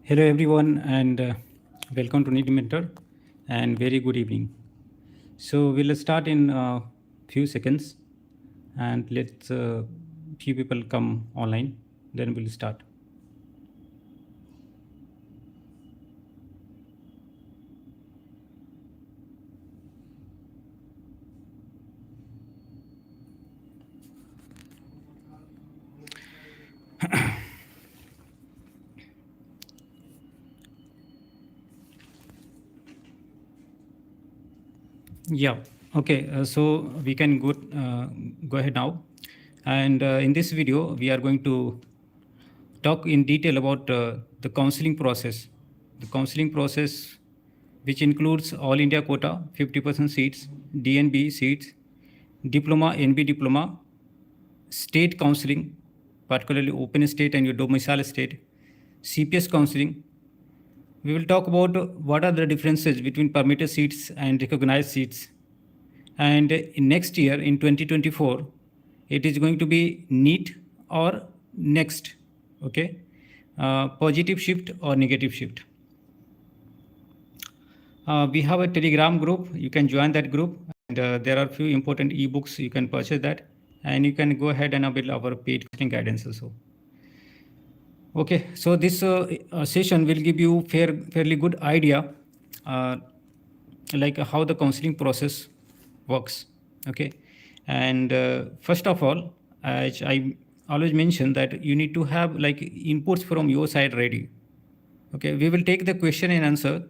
Hello everyone and welcome to Neet Mentor and very good evening. So we'll start in a few seconds and let few people come online. Then we'll start. Yeah. Okay. So we can go ahead now. And in this video, we are going to talk in detail about the counseling process. The counseling process, which includes all India quota, 50% seats, DNB seats, diploma, NB diploma, state counseling, particularly open state and your domicile state, CPS counseling. We will talk about what are the differences between permitted seats and recognized seats. And in next year, in 2024, it is going to be NEET or next, okay? Positive shift or negative shift. We have a Telegram group. You can join that group. And there are few important ebooks. You can purchase that. And you can go ahead and avail our paid coaching guidance also. Okay, so this session will give you fairly good idea like how the counseling process works. Okay, and first of all, as I always mention that you need to have like inputs from your side ready. Okay, we will take the question and answer.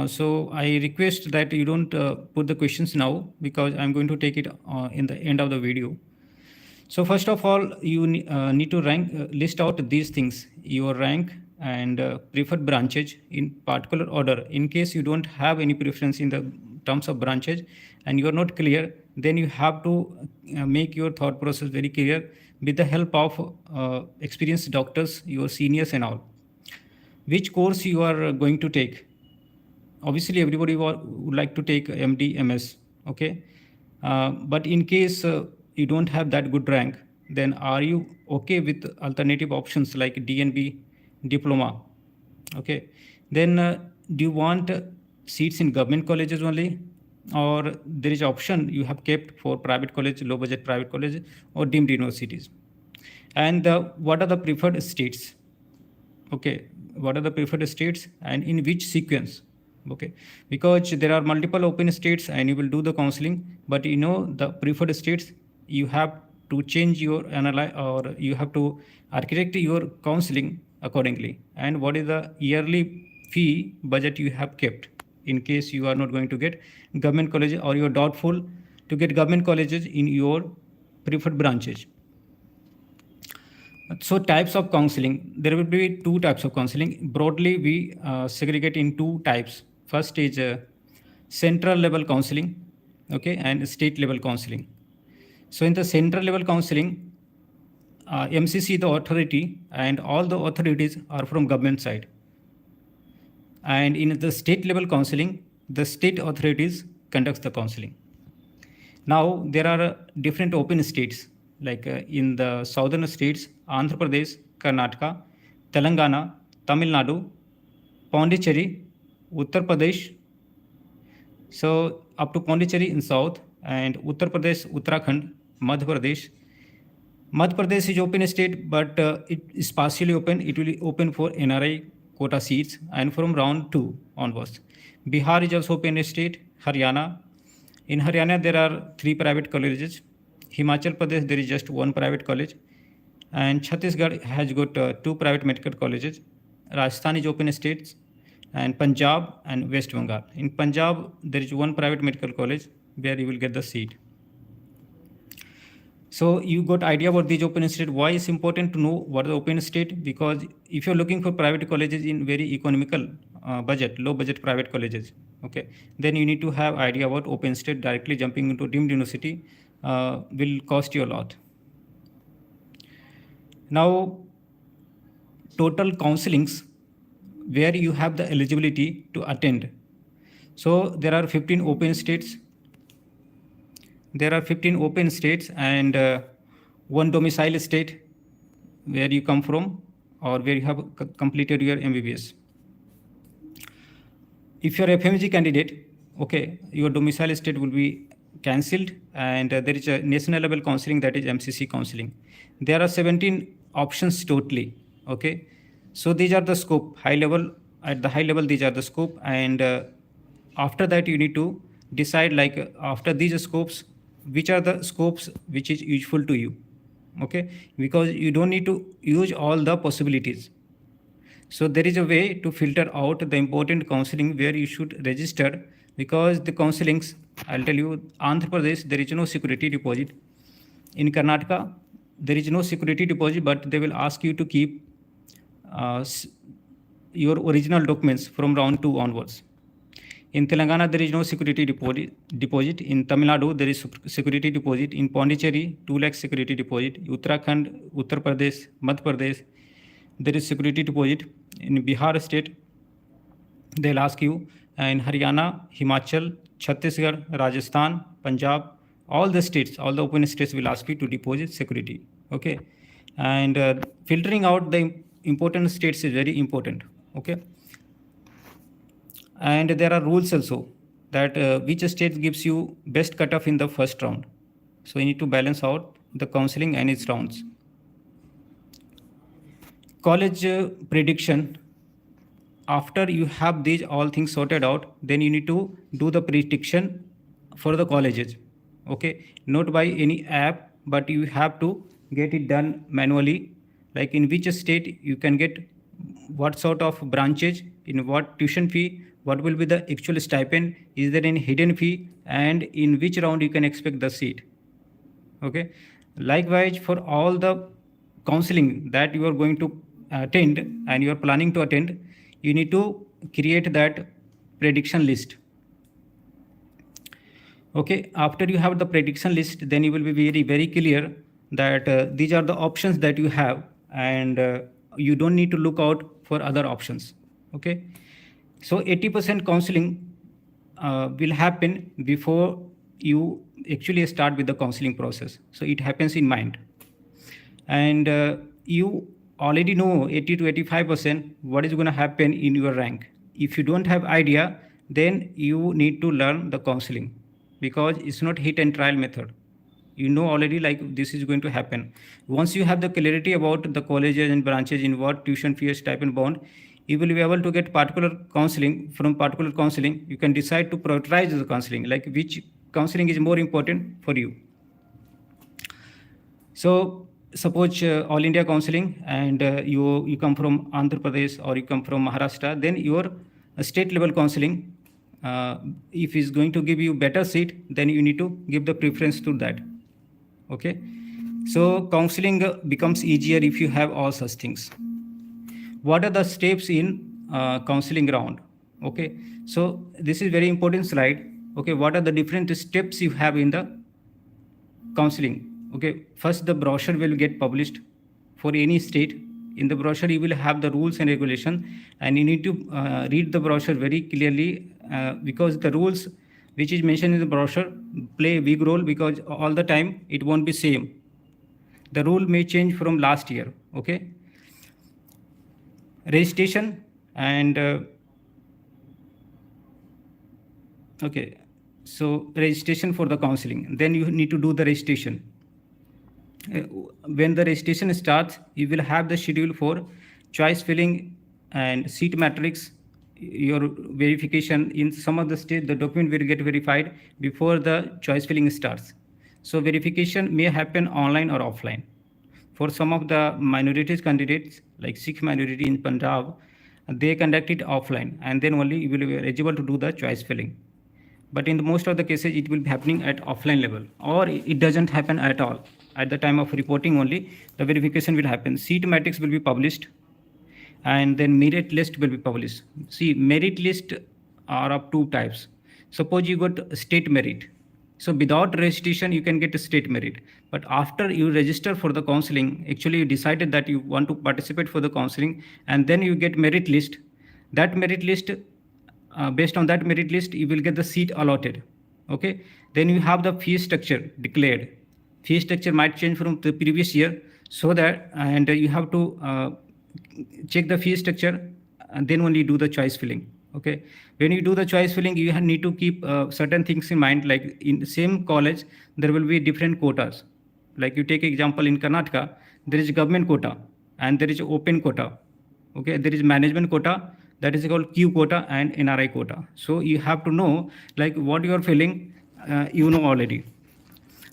So I request that you don't put the questions now because I'm going to take it in the end of the video. So first of all, you need to list out these things: your rank and preferred branches in particular order. In case you don't have any preference in the terms of branches and you are not clear, then you have to make your thought process very clear with the help of experienced doctors, your seniors and all. Which course you are going to take? Obviously, everybody would like to take MD, MS, okay? But in case you don't have that good rank, then are you okay with alternative options like DNB, diploma? Okay. Then do you want seats in government colleges only, or there is option you have kept for private college, low budget private college, or deemed universities? And what are the preferred states? Okay, what are the preferred states and in which sequence? Okay, because there are multiple open states and you will do the counseling, but you know the preferred states, you have to change your analyze or you have to architect your counseling accordingly. And what is the yearly fee budget you have kept in case you are not going to get government college or you are doubtful to get government colleges in your preferred branches. So types of counseling, there will be two types of counseling. Broadly, we segregate in two types. First is central level counseling, okay, and state level counseling. So in the central level counseling, MCC the authority and all the authorities are from government side. And in the state level counseling, the state authorities conducts the counseling. Now there are different open states like in the southern states, Andhra Pradesh, Karnataka, Telangana, Tamil Nadu, Pondicherry, Uttar Pradesh. So up to Pondicherry in south and Uttar Pradesh, Uttarakhand, Madhya Pradesh. Madhya Pradesh is open state, but it is partially open. It will be open for NRI quota seats and from round 2 onwards. Bihar is also open state, Haryana. In Haryana, there are 3 private colleges. Himachal Pradesh, there is just 1 private college. And Chhattisgarh has got 2 private medical colleges. Rajasthan is open states. And Punjab and West Bengal. In Punjab, there is 1 private medical college where you will get the seat. So you got idea about these open state. Why is important to know what is the open state? Because if you're looking for private colleges in very economical budget, low budget private colleges, okay, then you need to have idea about open state. Directly jumping into deemed university will cost you a lot. Now, total counselings where you have the eligibility to attend. So there are 15 open states. There are 15 open states and 1 domicile state where you come from, or where you have completed your MBBS. If you're a FMG candidate, okay, your domicile state will be cancelled, and there is a national level counseling, that is MCC counseling. There are 17 options totally. Okay, so these are the scope, high level. At the high level, these are the scope, and after that you need to decide, like after these scopes, which are the scopes which is useful to you. Okay, because you don't need to use all the possibilities. So there is a way to filter out the important counseling where you should register, because the counselings, I'll tell you, Andhra Pradesh, there is no security deposit. In Karnataka, there is no security deposit, but they will ask you to keep your original documents from round 2 onwards. In Telangana, there is no security deposit. In Tamil Nadu, there is security deposit. In Pondicherry, 2 lakh security deposit. Uttarakhand, Uttar Pradesh, Madhya Pradesh, there is security deposit. In Bihar state, they'll ask you. In Haryana, Himachal, Chhattisgarh, Rajasthan, Punjab, all the states, all the open states will ask you to deposit security. Okay, and filtering out the important states is very important. Okay, and there are rules also that which state gives you best cutoff in the first round. So you need to balance out the counseling and its rounds. College prediction. After you have these all things sorted out, then you need to do the prediction for the colleges. Okay, not by any app, but you have to get it done manually, like in which state you can get what sort of branches, in what tuition fee, what will be the actual stipend, is there any hidden fee, and in which round you can expect the seat. Okay, likewise for all the counseling that you are going to attend and you are planning to attend, you need to create that prediction list. Okay, after you have the prediction list, then you will be very clear that these are the options that you have, and you don't need to look out for other options. Okay, so 80% counseling will happen before you actually start with the counseling process. So it happens in mind, and you already know 80 to 85% what is going to happen in your rank. If you don't have idea, then you need to learn the counseling, because it's not hit and trial method. You know already, like this is going to happen. Once you have the clarity about the colleges and branches, in what tuition fee, stipend, bond, you will be able to get particular counseling. From particular counseling, you can decide to prioritize the counseling, like which counseling is more important for you. So suppose all India counseling, and you come from Andhra Pradesh or you come from Maharashtra, then your state level counseling, if is going to give you better seat, then you need to give the preference to that. Okay, so counseling becomes easier if you have all such things. What are the steps in counseling round? Okay, so this is very important slide. Okay, what are the different steps you have in the counseling? Okay, first the brochure will get published for any state. In the brochure, you will have the rules and regulation, and you need to read the brochure very clearly, because the rules which is mentioned in the brochure play a big role, because all the time it won't be same. The rule may change from last year. Okay, registration and okay, so registration for the counseling, then you need to do the registration. When the registration starts, you will have the schedule for choice filling and seat matrix, your verification. In some of the states, the document will get verified before the choice filling starts. So verification may happen online or offline. For some of the minorities candidates, like Sikh minority in Punjab, they conduct it offline, and then only you will be eligible to do the choice filling. But in the most of the cases, it will be happening at offline level, or it doesn't happen at all. At the time of reporting only, the verification will happen. Seat matrix will be published, and then merit list will be published. See, merit list are of two types. Suppose you got state merit. So without registration, you can get a state merit. But after you register for the counseling, actually you decided that you want to participate for the counseling, and then you get merit list. That merit list, based on that merit list, you will get the seat allotted. Okay, then you have the fee structure declared. Fee structure might change from the previous year, so that, and you have to check the fee structure, and then only do the choice filling. Okay, when you do the choice filling, you need to keep certain things in mind. Like in the same college, there will be different quotas. Like you take example in Karnataka, there is government quota and there is open quota. Okay, there is management quota, that is called Q quota and NRI quota. So you have to know like what you are filling, you know already.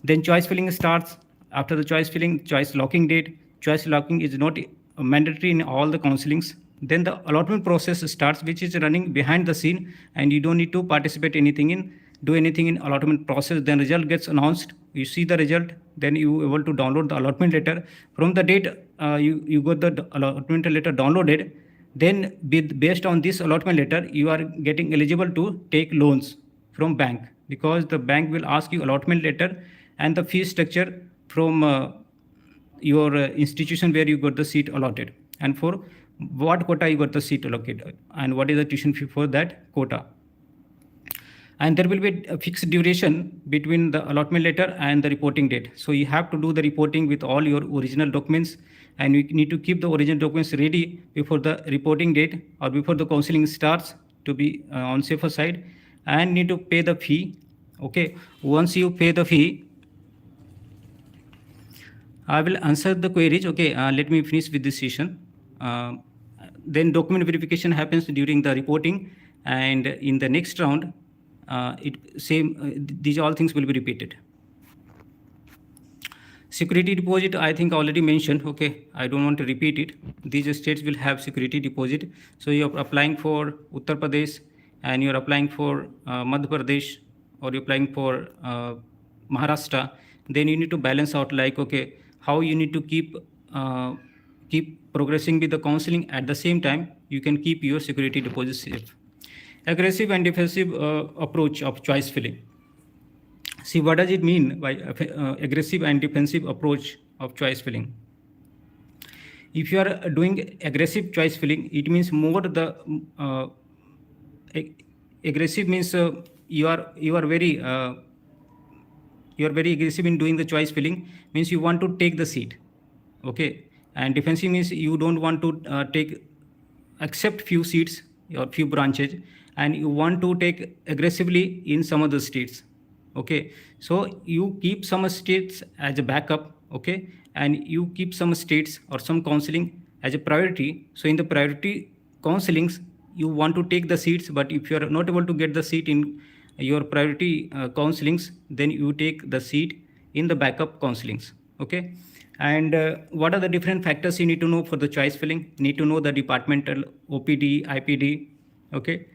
Then choice filling starts. After the choice filling, choice locking date. Choice locking is not mandatory in all the counselings. Then the allotment process starts, which is running behind the scene, and you don't need to participate anything in do anything in allotment process. Then result gets announced. You see the result. Then you able to download the allotment letter. From the date you got the allotment letter downloaded. Then based on this allotment letter, you are getting eligible to take loans from bank, because the bank will ask you allotment letter and the fee structure from your institution where you got the seat allotted, and for what quota you got the seat allocated, and what is the tuition fee for that quota. And there will be a fixed duration between the allotment letter and the reporting date. So you have to do the reporting with all your original documents, and you need to keep the original documents ready before the reporting date or before the counseling starts to be on safer side, and need to pay the fee. Okay, once you pay the fee, I will answer the queries. Okay, let me finish with this session. Then document verification happens during the reporting, and in the next round, these all things will be repeated. Security deposit, I think already mentioned. Okay, I don't want to repeat it. These states will have security deposit. So you're applying for Uttar Pradesh, and you're applying for Madhya Pradesh, or you're applying for Maharashtra. Then you need to balance out like, okay, how you need to keep progressing with the counseling. At the same time, you can keep your security deposit safe. Aggressive and defensive approach of choice filling. See, what does it mean by aggressive and defensive approach of choice filling? If you are doing aggressive choice filling, it means more the aggressive means you are very aggressive in doing the choice filling, means you want to take the seat. Okay, and defensive means you don't want to accept few seats or few branches, and you want to take aggressively in some of the states. Okay, so you keep some states as a backup. Okay, and you keep some states or some counseling as a priority. So in the priority counselings, you want to take the seats, but if you are not able to get the seat in your priority counselings, then you take the seat in the backup counselings. Okay, and what are the different factors you need to know for the choice filling? You need to know the departmental OPD, IPD. Okay,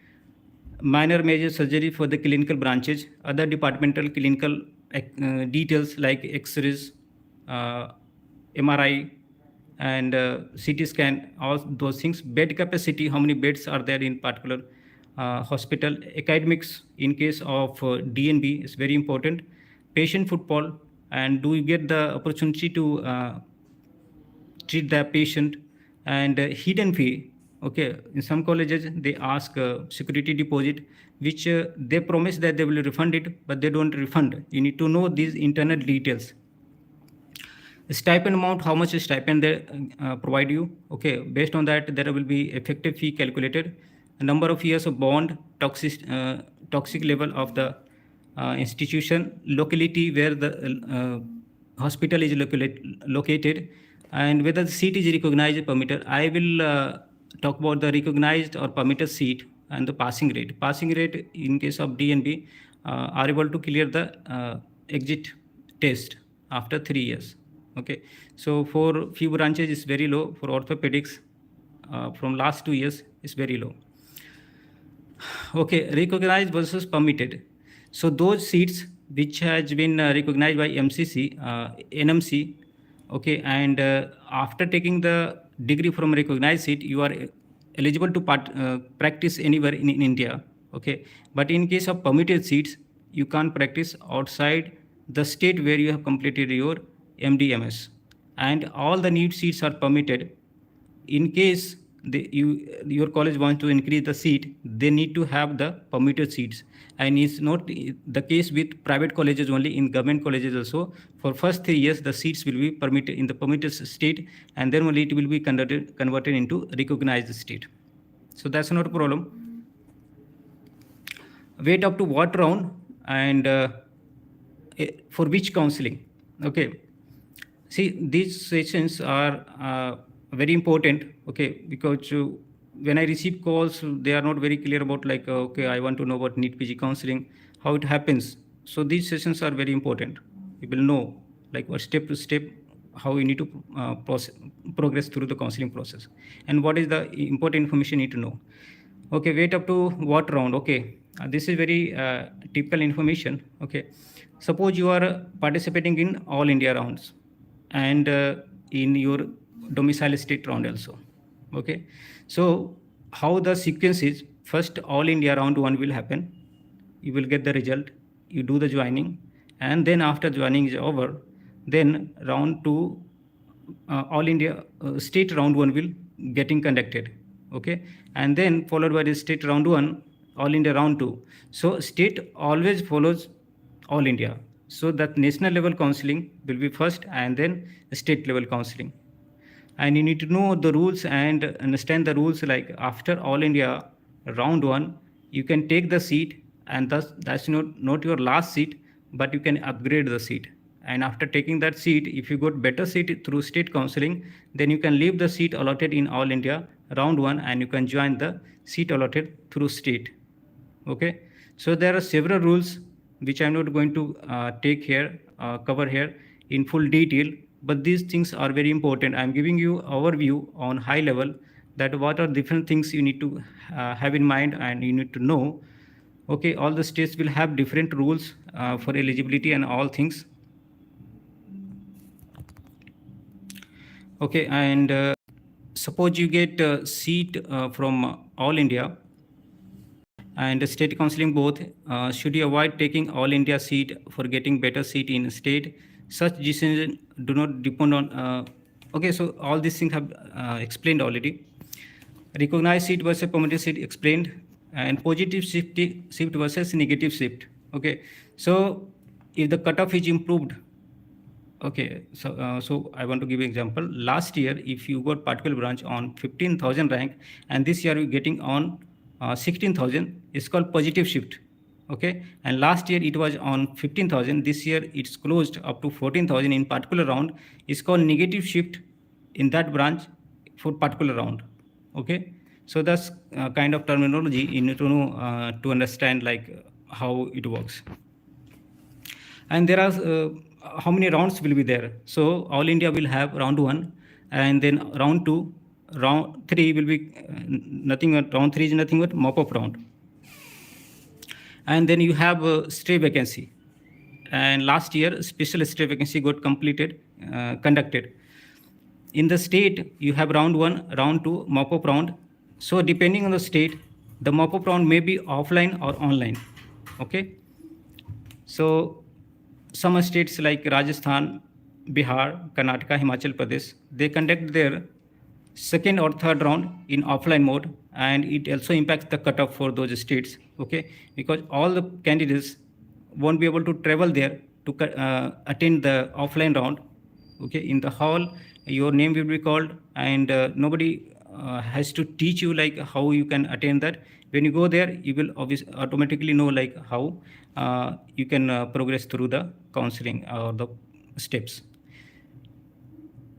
minor major surgery for the clinical branches, other departmental clinical details like X-rays, MRI, and CT scan, all those things. Bed capacity, how many beds are there in particular hospital. Academics in case of DNB is very important. Patient footfall, and do you get the opportunity to treat the patient. And hidden fee. Okay, in some colleges they ask security deposit, which they promise that they will refund it, but they don't refund. You need to know these internal details. Stipend amount, how much stipend they provide you. Okay, based on that there will be effective fee calculated. A number of years of bond, toxic level of the institution, locality where the hospital is located, and whether the seat is recognized or permitted. I will talk about the recognized or permitted seat and the passing rate. Passing rate in case of DNB are able to clear the exit test after 3 years. Okay, so for few branches is very low. For orthopedics, from last 2 years is very low. Okay, recognized versus permitted. So those seats which has been recognized by MCC, NMC, okay, and after taking the degree from recognized seat, you are eligible to practice anywhere in India. Okay, but in case of permitted seats, you can't practice outside the state where you have completed your MDMS, and all the NEET seats are permitted in case your college wants to increase the seat, they need to have the permitted seats. And it's not the case with private colleges only. In government colleges also, for first 3 years the seats will be permitted in the permitted state, and then only it will be converted into recognized state. So that's not a problem. Wait up to what round, and for which counseling? Okay, see, these sessions are very important. Okay, because when I receive calls, they are not very clear about like okay, I want to know about NEET PG counseling, how it happens. So these sessions are very important. You will know like what step to step how you need to progress through the counseling process, and what is the important information you need to know. Okay, wait up to what round? Okay, this is very typical information. Okay, suppose you are participating in all India rounds and in your domicile state round also. Okay, so how the sequence is: first all India round 1 will happen, you will get the result, you do the joining, and then after joining is over, then round 2 all India state round 1 will getting conducted. Okay, and then followed by the state round 1, all India round 2. So state always follows all India, so that national level counseling will be first and then state level counseling. And you need to know the rules and understand the rules. Like after all India round 1, you can take the seat, and thus that's not your last seat, but you can upgrade the seat. And after taking that seat, if you got better seat through state counseling, then you can leave the seat allotted in all India round 1 and you can join the seat allotted through state. Okay, so there are several rules which I'm not going to cover here in full detail, but these things are very important. I'm giving you overview on high level that what are different things you need to have in mind and you need to know. Okay, all the states will have different rules for eligibility and all things. Okay, and suppose you get a seat from all India and state counseling both, should you avoid taking all India seat for getting better seat in state? Such decisions do not depend on. Okay, so all these things have explained already. Recognized seat versus permitted seat explained, and positive shift versus negative shift. Okay, so if the cutoff is improved. Okay, so I want to give an example. Last year, if you got particular branch on 15,000 rank, and this year you're getting on 16,000, it's called positive shift. Okay, and last year it was on 15,000. This year it's closed up to 14,000 in particular round. It's called negative shift in that branch for particular round. Okay, so that's kind of terminology you need to know to understand like how it works. And there are how many rounds will be there? So all India will have round 1, and then round 2, round 3 will be nothing. Round 3 is nothing but mop-up round. And then you have a stray vacancy. And last year, special stray vacancy got conducted. In the state, you have round 1, round 2, mop-up round. So depending on the state, the mop-up round may be offline or online. Okay. So some states like Rajasthan, Bihar, Karnataka, Himachal Pradesh, they conduct their second or third round in offline mode, and it also impacts the cutoff for those states. Okay, because all the candidates won't be able to travel there to attend the offline round. Okay, in the hall, your name will be called, and nobody has to teach you like how you can attend that. When you go there, you will obviously automatically know like how you can progress through the counseling or the steps.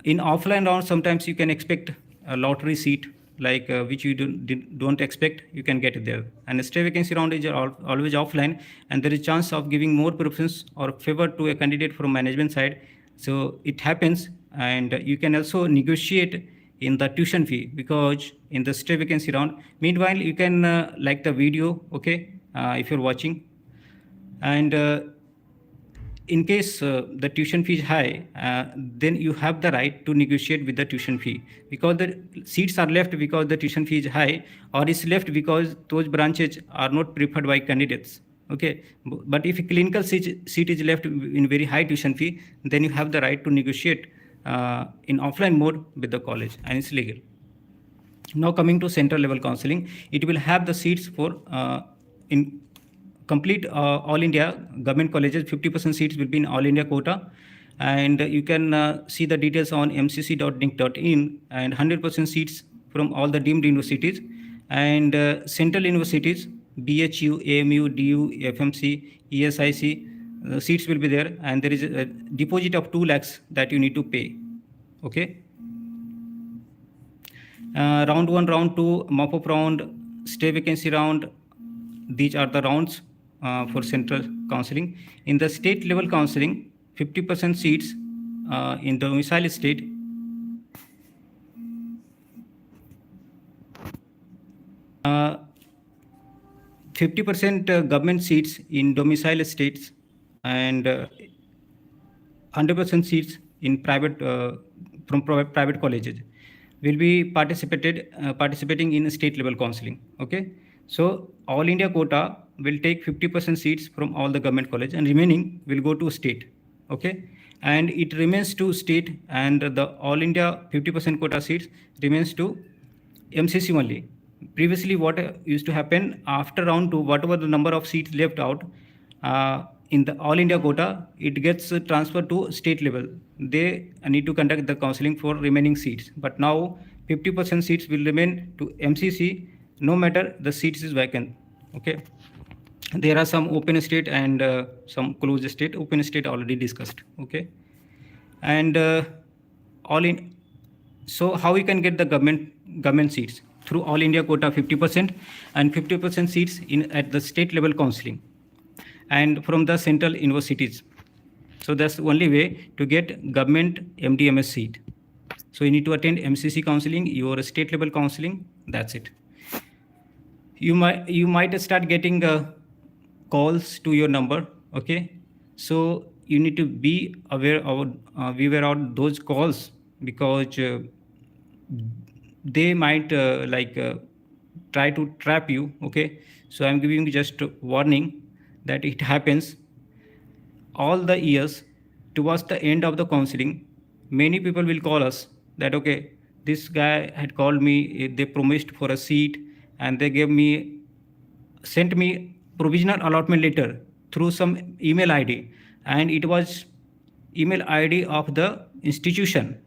In offline round, sometimes you can expect a lottery seat, like which you don't expect, you can get it there. And a stray vacancy round is always offline, and there is chance of giving more preference or favor to a candidate from management side. So it happens, and you can also negotiate in the tuition fee, because in the stray vacancy round, meanwhile you can like the video, okay, if you're watching, and in case the tuition fee is high, then you have the right to negotiate with the tuition fee, because the seats are left because the tuition fee is high, or is left because those branches are not preferred by candidates. Okay, but if a clinical seat is left in very high tuition fee, then you have the right to negotiate in offline mode with the college, and it's legal. Now coming to central level counseling, it will have the seats for in complete all India government colleges. 50% seats will be in all India quota, and you can see the details on mcc.nic.in, and 100% seats from all the deemed universities and central universities, BHU, AMU, DU, FMC, ESIC. Seats will be there, and there is a deposit of 2 lakhs that you need to pay. Okay. Round 1, round 2, mop-up round, stay vacancy round. These are the rounds for central counseling. In the state level counseling, 50% seats in domicile state. 50% government seats in domicile states, and 100% seats in private from private colleges will be participating in state level counseling. Okay, so all India quota will take 50% seats from all the government college, and remaining will go to state. Okay, and it remains to state, and the all India 50% quota seats remains to MCC only. Previously, what used to happen after round 2, whatever the number of seats left out in the all India quota, it gets transferred to state level. They need to conduct the counseling for remaining seats. But now 50% seats will remain to MCC, no matter the seats is vacant. Okay. There are some open state and some closed state. Open state already discussed. Okay. And all in. So how we can get the government seats? Through all India quota 50% and 50% seats in at the state level counseling, and from the central universities. So that's the only way to get government MDMS seat. So you need to attend MCC counseling, your state level counseling. That's it. You might start getting calls to your number. Okay, so you need to be aware of those calls, because they might try to trap you. Okay, so I'm giving you just warning that it happens all the years. Towards the end of the counseling, many people will call us that, okay, this guy had called me, they promised for a seat, and they sent me provisional allotment letter through some email ID, and it was email ID of the institution.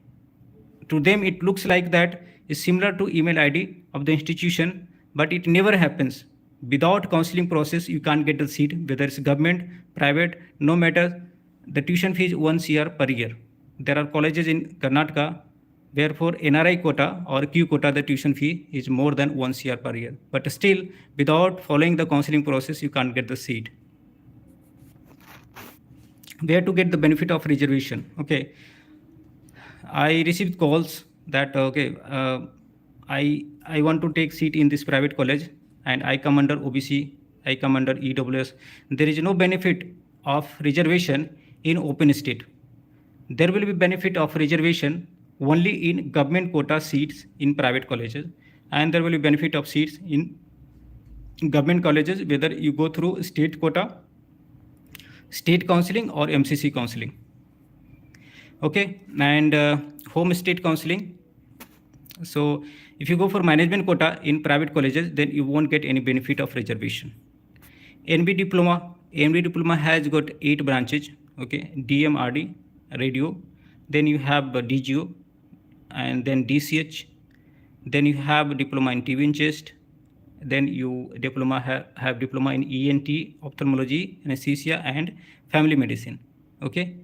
To them it looks like that is similar to email ID of the institution, but it never happens. Without counseling process, you can't get the seat, whether it's government, private, no matter. The tuition fee is 1 CR per year. There are colleges in Karnataka where for NRI quota or Q quota, the tuition fee is more than 1 CR per year. But still, without following the counseling process, you can't get the seat. Where to get the benefit of reservation? Okay, I received calls that, okay, I want to take seat in this private college, and I come under OBC, I come under EWS. There is no benefit of reservation in open state. There will be benefit of reservation only in government quota seats in private colleges, and there will be benefit of seats in government colleges, whether you go through state quota, state counseling, or MCC counseling. Okay, and home state counseling. So if you go for management quota in private colleges, then you won't get any benefit of reservation. NBE-DIPLOMA has got 8 branches. Okay, DMRD, radio, then you have DGO, and then DCH, then you have diploma in TB and chest, then you have diploma in ENT, ophthalmology, anesthesia, and family medicine. Okay,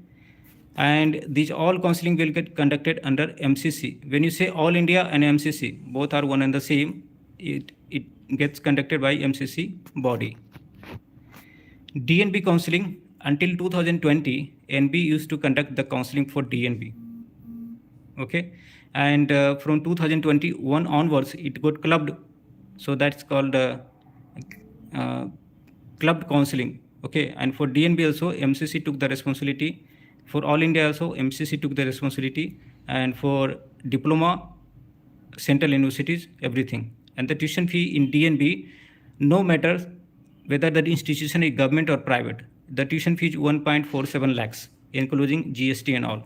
and these all counseling will get conducted under MCC. When you say all India and MCC, both are one and the same. It gets conducted by MCC body. DNB counseling, until 2020, NB used to conduct the counseling for DNB. Okay, and from 2021 onwards, it got clubbed. So that's called clubbed counseling. Okay, and for DNB also, MCC took the responsibility. For all India also, MCC took the responsibility, and for diploma, central universities, everything. And the tuition fee in DNB, no matter whether the institution is government or private, the tuition fee is 1.47 lakhs, including GST and all.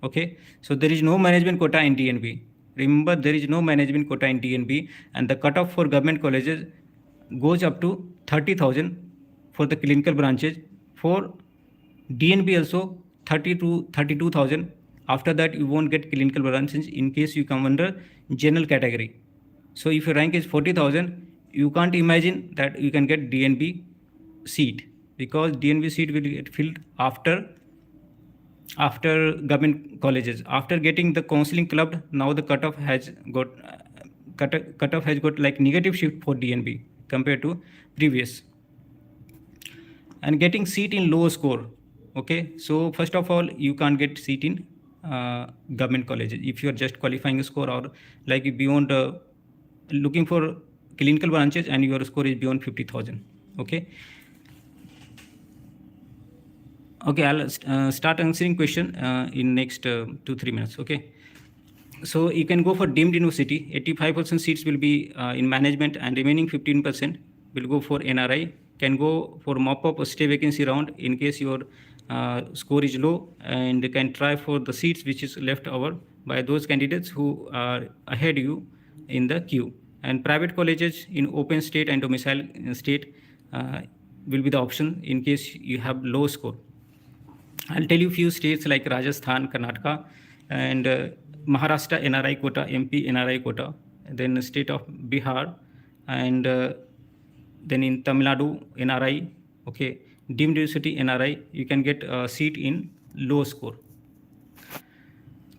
Okay, so there is no management quota in DNB. Remember, there is no management quota in DNB, and the cutoff for government colleges goes up to 30,000 for the clinical branches. For DNB also 30 to 32,000. After that, you won't get clinical branches in case you come under general category. So if your rank is 40,000, you can't imagine that you can get DNB seat, because DNB seat will get filled after government colleges. After getting the counseling club, now the cutoff has got like negative shift for DNB compared to previous. And getting seat in low score. Okay, so first of all, you can't get seat in government colleges if you are just qualifying a score, or like beyond looking for clinical branches and your score is beyond 50,000. Okay. Okay, I'll start answering question in next 2-3 minutes. Okay. So you can go for deemed university. 85% seats will be in management, and remaining 15% will go for NRI. Can go for mop-up or stay vacancy round in case your score is low, and can try for the seats which is left over by those candidates who are ahead you in the queue. And private colleges in open state and domicile state will be the option in case you have low score. I'll tell you few states like Rajasthan, Karnataka, and Maharashtra NRI quota, MP NRI quota, then the state of Bihar, and then in Tamil Nadu NRI. Okay, deemed university NRI, you can get a seat in low score.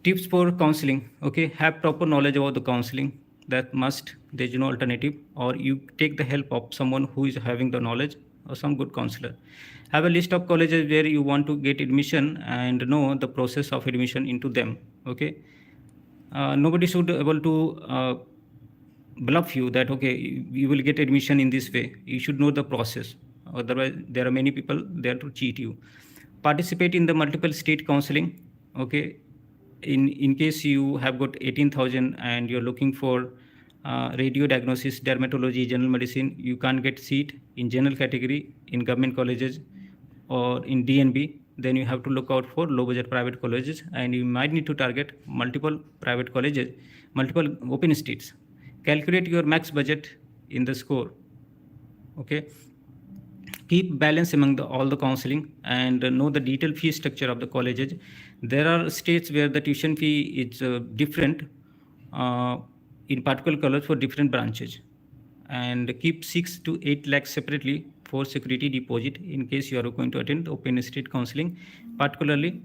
Tips for counseling. Okay, have proper knowledge about the counseling. That must. There's no alternative. Or you take the help of someone who is having the knowledge, or some good counselor. Have a list of colleges where you want to get admission and know the process of admission into them. Okay, nobody should be able to bluff you that okay, you will get admission in this way. You should know the process. Otherwise, there are many people there to cheat you. Participate in the multiple state counseling. Okay, in case you have got 18,000 and you're looking for radio diagnosis, dermatology, general medicine, you can't get seat in general category in government colleges or in DNB, then you have to look out for low budget private colleges, and you might need to target multiple private colleges, multiple open states. Calculate your max budget in the score. Okay, keep balance among all the counseling, and know the detailed fee structure of the colleges. There are states where the tuition fee is different in particular college for different branches, and keep 6 to 8 lakhs separately for security deposit in case you are going to attend open state counseling, particularly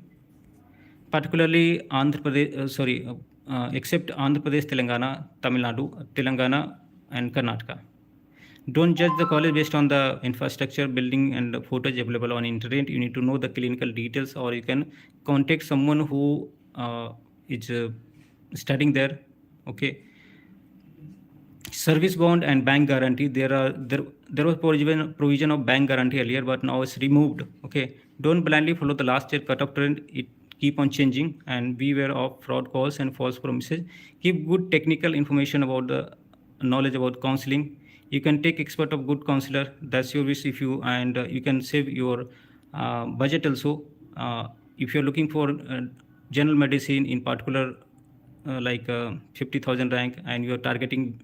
Andhra Pradesh, except Andhra Pradesh, Telangana, Tamil Nadu, Telangana, and Karnataka. Don't judge the college based on the infrastructure, building, and the photos available on internet. You need to know the clinical details, or you can contact someone who is studying there. Okay. Service bond and bank guarantee. There was provision of bank guarantee earlier, but now it's removed. Okay. Don't blindly follow the last year cutoff trend. It keep on changing, and beware of fraud calls and false promises. Keep good technical information about the knowledge about counseling. You can take expert of good counselor. That's your wish. If you and you can save your budget also. If you're looking for general medicine in particular, like 50,000 rank, and you're targeting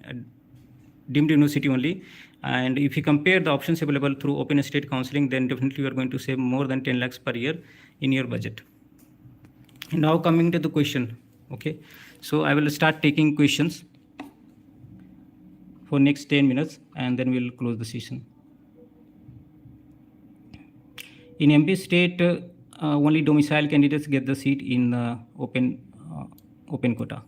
deemed university only, and if you compare the options available through open state counseling, then definitely you are going to save more than 10 lakhs per year in your budget. Now coming to the question. Okay, so I will start taking questions for next 10 minutes, and then we'll close the session. In MP state, only domicile candidates get the seat in open quota.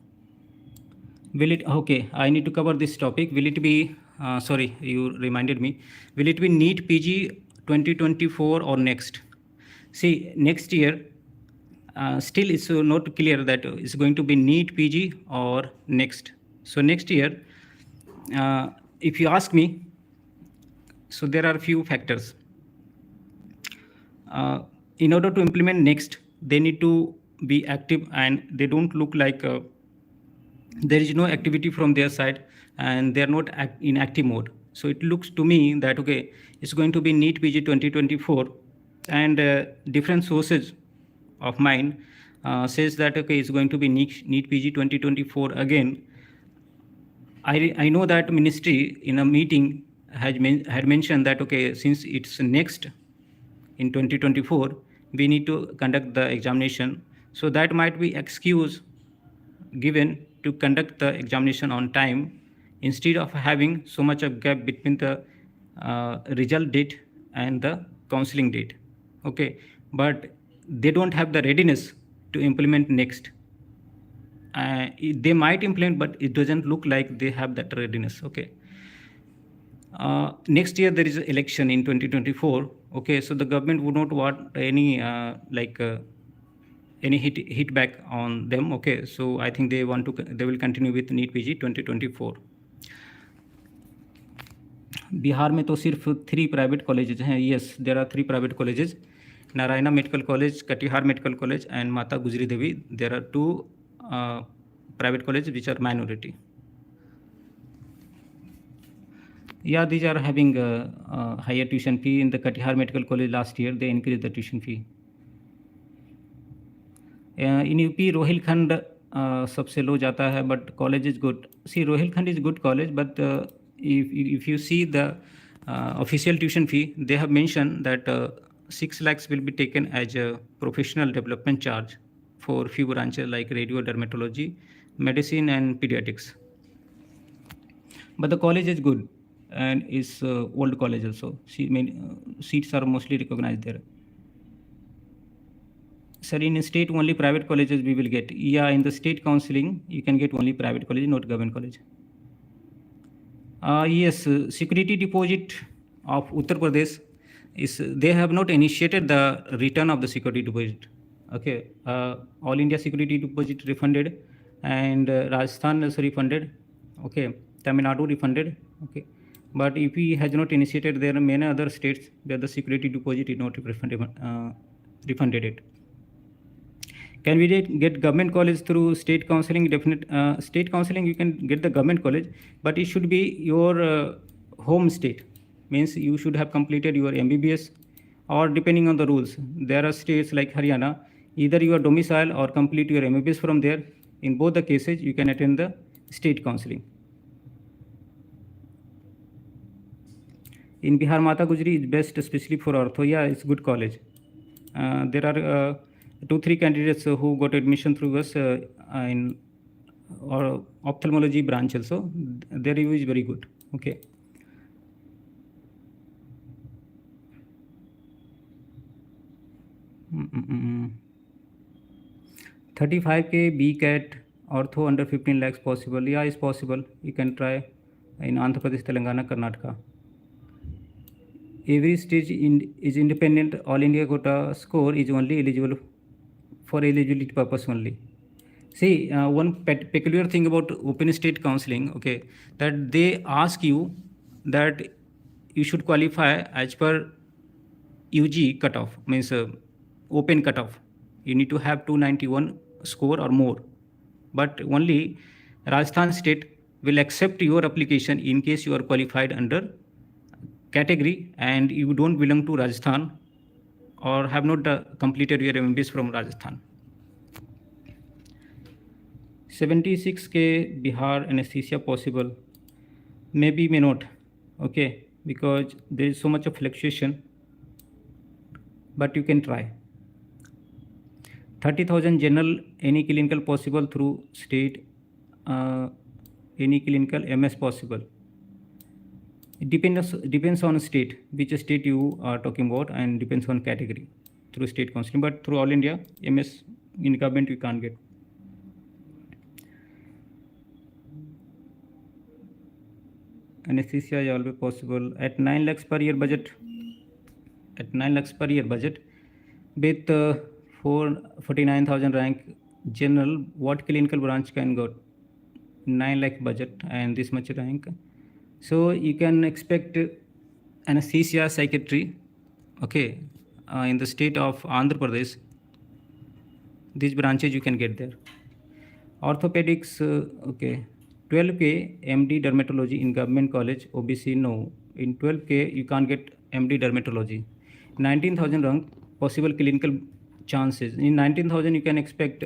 Will it? Okay, I need to cover this topic. Will it be? Sorry, you reminded me. Will it be Neet PG 2024 or next? See, next year. Still, it's not clear that it's going to be Neet PG or next. So next year, if you ask me, so there are a few factors. In order to implement next, they need to be active, and they don't look like there is no activity from their side, and they are not in active mode. So it looks to me that okay, it's going to be Neet PG 2024, and different sources of mine says that okay, it's going to be NEET PG 2024 again. I know that ministry in a meeting had mentioned that okay, since it's next in 2024, we need to conduct the examination. So that might be excuse given to conduct the examination on time instead of having so much of gap between the result date and the counseling date. Okay, but they don't have the readiness to implement next. They might implement, but it doesn't look like they have that readiness. Okay. Next year there is an election in 2024. Okay, so the government would not want any any hit back on them. Okay, so I think they will continue with NEET PG 2024. Bihar में तो सिर्फ 3 private colleges हैं. Yes, there are 3 private colleges, Narayana medical college, Katihar medical college and Mata Gujri Devi. There are 2 private colleges which are minority. Yeah, these are having a higher tuition fee. In the Katihar Medical College last year, they increased the tuition fee. In UP, Rohilkhand सबसे लो जाता है, but college is good. See, Rohilkhand is good college, but if you see the official tuition fee, they have mentioned that 6 lakhs will be taken as a professional development charge for few branches like radio, dermatology, medicine and pediatrics. But the college is good and is old college also. Seats are mostly recognized there. Sir, in state only private colleges we will get. Yeah, in the state counseling you can get only private college, not government college. Yes, security deposit of Uttar Pradesh is, they have not initiated the return of the security deposit. Okay, all India security deposit refunded, and Rajasthan is refunded. Okay, Tamil Nadu refunded. Okay, but UP has not initiated. There are many other states where the security deposit is not refunded it. Can we get government college through state counseling? State counseling you can get the government college, but it should be your home state. Means you should have completed your MBBS, or depending on the rules. There are states like Haryana, either your domicile or complete your MBBS from there. In both the cases, you can attend the state counseling. In Bihar, Mata Gujri is best, especially for ortho. Yeah, it's good college. There are 2-3 candidates who got admission through us in or ophthalmology branch also. Their review is very good. Okay. Mm-mm. 35K BCAT ortho under 15 lakhs possible. Yeah, it's possible. You can try in Andhra Pradesh, Telangana, Karnataka. Every stage is independent. All India quota score is only eligible for eligibility purpose only. See, one peculiar thing about open state counseling, okay, that they ask you that you should qualify as per UG cutoff, means open cutoff. You need to have 291 score or more. But only Rajasthan state will accept your application in case you are qualified under category and you don't belong to Rajasthan or have not completed your MBBS from Rajasthan. 76K Bihar anesthesia possible. Maybe, may not. Okay, because there is so much of fluctuation, but you can try. 30,000 general, any clinical possible through state, any clinical MS possible. It depends on state, which state you are talking about, and depends on category through state counseling. But through all India, MS in government you can't get. Anesthesia is always possible at 9 lakhs per year budget. At 9 lakhs per year budget, with 49,000 rank general, what clinical branch can go? 9 lakh budget and this much rank. So you can expect anesthesia, psychiatry, okay, in the state of Andhra Pradesh. These branches you can get there. Orthopedics, okay, 12K MD dermatology in government college, OBC no. In 12K you can't get MD dermatology. 19,000 rank possible clinical chances. In 19,000, you can expect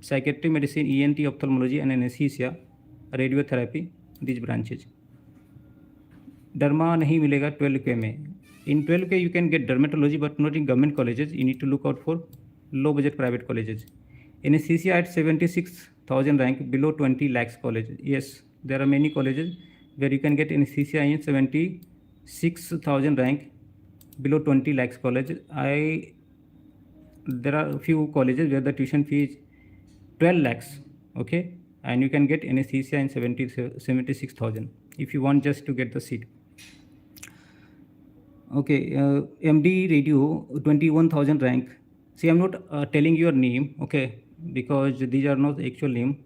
psychiatry, medicine, ENT, ophthalmology, and anesthesia, radiotherapy, these branches. Derma nahi milega 12K में. In 12K, you can get dermatology, but not in government colleges. You need to look out for low budget private colleges. Anesthesia at 76,000 rank, below 20 lakhs college. Yes, there are many colleges where you can get anesthesia in 76,000 rank, below 20 lakhs college. There are a few colleges where the tuition fee is 12 lakhs, okay, and you can get anesthesia in 76,000 if you want just to get the seat. Okay, MD radio 21,000 rank. See, I'm not telling your name, okay, because these are not actual name.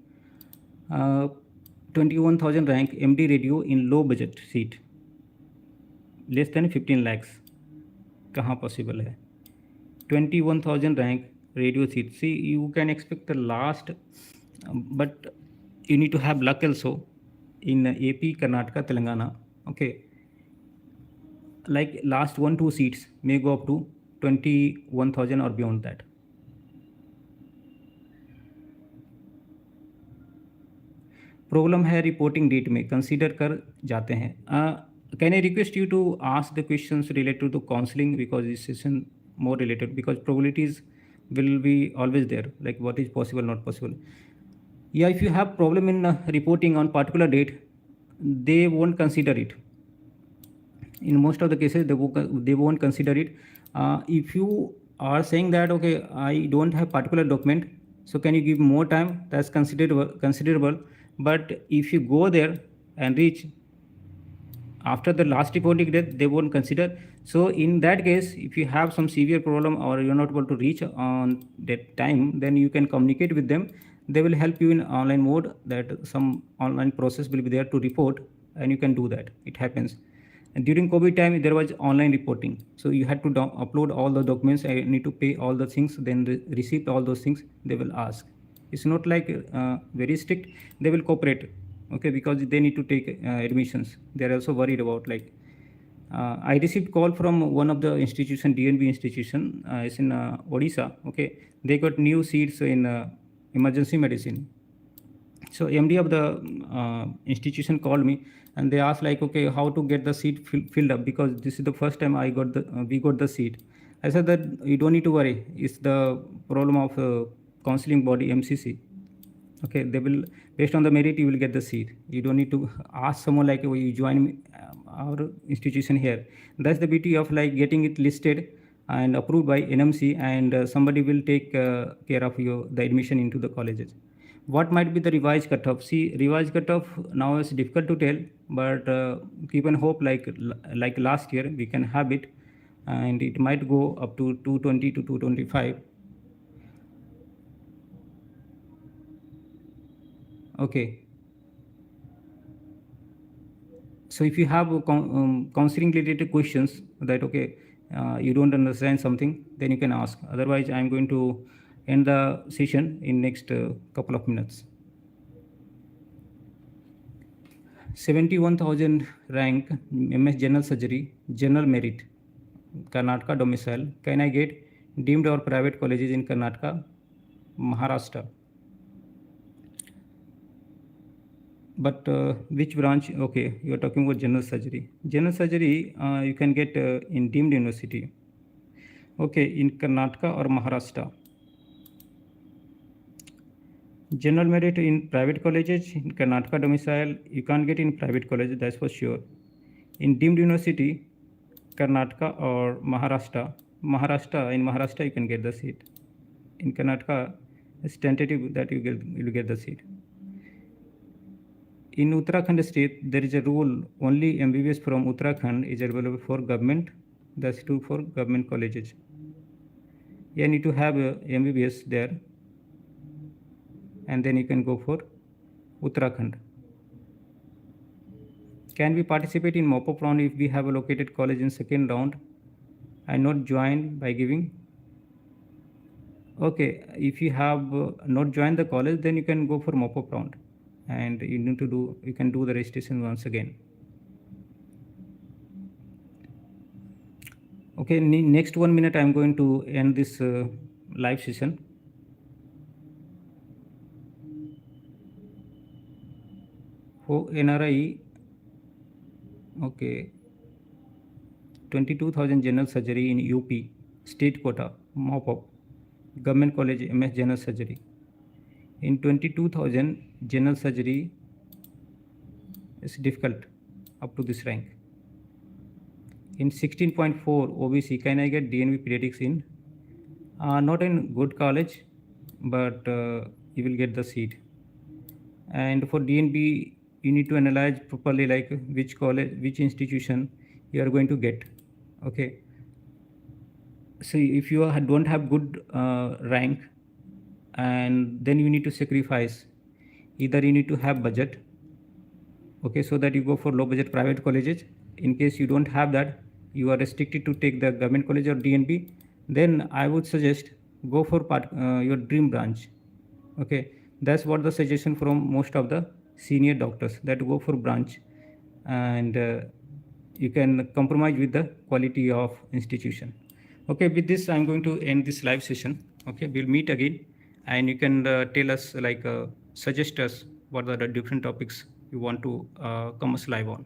21,000 rank MD radio in low budget seat, less than 15 lakhs. कहाँ possible है? 21,000 rank radio seat. See, you can expect the last, but you need to have luck also in AP, Karnataka, Telangana. Okay, like last 1-2 seats may go up to 21,000 or beyond that. Problem है reporting date में, consider कर जाते हैं. Can I request you to ask the questions related to counselling, because this session more related, because probabilities will be always there, like what is possible, not possible. Yeah, if you have problem in reporting on particular date, they won't consider it. In most of the cases, they won't consider it. If you are saying that, okay, I don't have particular document, so can you give more time, that's considerable. But if you go there and reach after the last reporting date, they won't consider. So in that case, if you have some severe problem or you're not able to reach on that time, then you can communicate with them. They will help you in online mode, that some online process will be there to report, and you can do that. It happens. And during COVID time, there was online reporting. So you had to upload all the documents, I need to pay all the things, then receive all those things, they will ask. It's not like very strict, they will cooperate, okay, because they need to take admissions. They are also worried about, like, I received call from one of the institution, DNB institution, it's in Odisha, okay. They got new seats in emergency medicine. So MD of the institution called me, and they asked, like, okay, how to get the seat filled up, because this is the first time we got the seat. I said that you don't need to worry, it's the problem of counseling body, MCC. Okay, they will, based on the merit, you will get the seat. You don't need to ask someone like, oh, you join our institution here. That's the beauty of, like, getting it listed and approved by NMC, and somebody will take care of the admission into the colleges. What might be the revised cutoff? See, revised cutoff now is difficult to tell, but keep and hope, like last year, we can have it, and it might go up to 220 to 225. Okay. So if you have counseling related questions, that, okay, you don't understand something, then you can ask. Otherwise, I'm going to end the session in next couple of minutes. 71,000 rank MS General Surgery, General Merit, Karnataka domicile. Can I get deemed or private colleges in Karnataka, Maharashtra? But which branch? Okay, you're talking about general surgery. General surgery, you can get in deemed university. Okay, in Karnataka or Maharashtra. General merit in private colleges, in Karnataka domicile, you can't get in private colleges, that's for sure. In deemed university, Karnataka or Maharashtra. In Maharashtra, you can get the seat. In Karnataka, it's tentative that you'll get the seat. In Uttarakhand state, there is a rule, only MBBS from Uttarakhand is available for government, that's true for government colleges. You need to have MBBS there, and then you can go for Uttarakhand. Can we participate in mop-up round if we have allocated college in second round and not joined by giving? Okay, if you have not joined the college, then you can go for mop-up round, and you can do the registration once again. Okay, next 1 minute I'm going to end this live session. For NRI, okay, 22,000 general surgery in UP, state quota, mop up, government college MS general surgery. In 22,000 general surgery is difficult up to this rank. In 16.4 OBC, can I get DNB pediatrics in? Not in good college, but you will get the seat. And for DNB, you need to analyze properly, like which college, which institution you are going to get. Okay. So if you don't have good rank, and then you need to sacrifice. Either you need to have budget, okay, so that you go for low budget private colleges. In case you don't have that, you are restricted to take the government college or DNB, then I would suggest go for your dream branch. Okay, that's what the suggestion from most of the senior doctors, that go for branch, and you can compromise with the quality of institution. Okay, with this I'm going to end this live session. Okay, we'll meet again, and you can tell us, like suggest us what are the different topics you want to come us live on.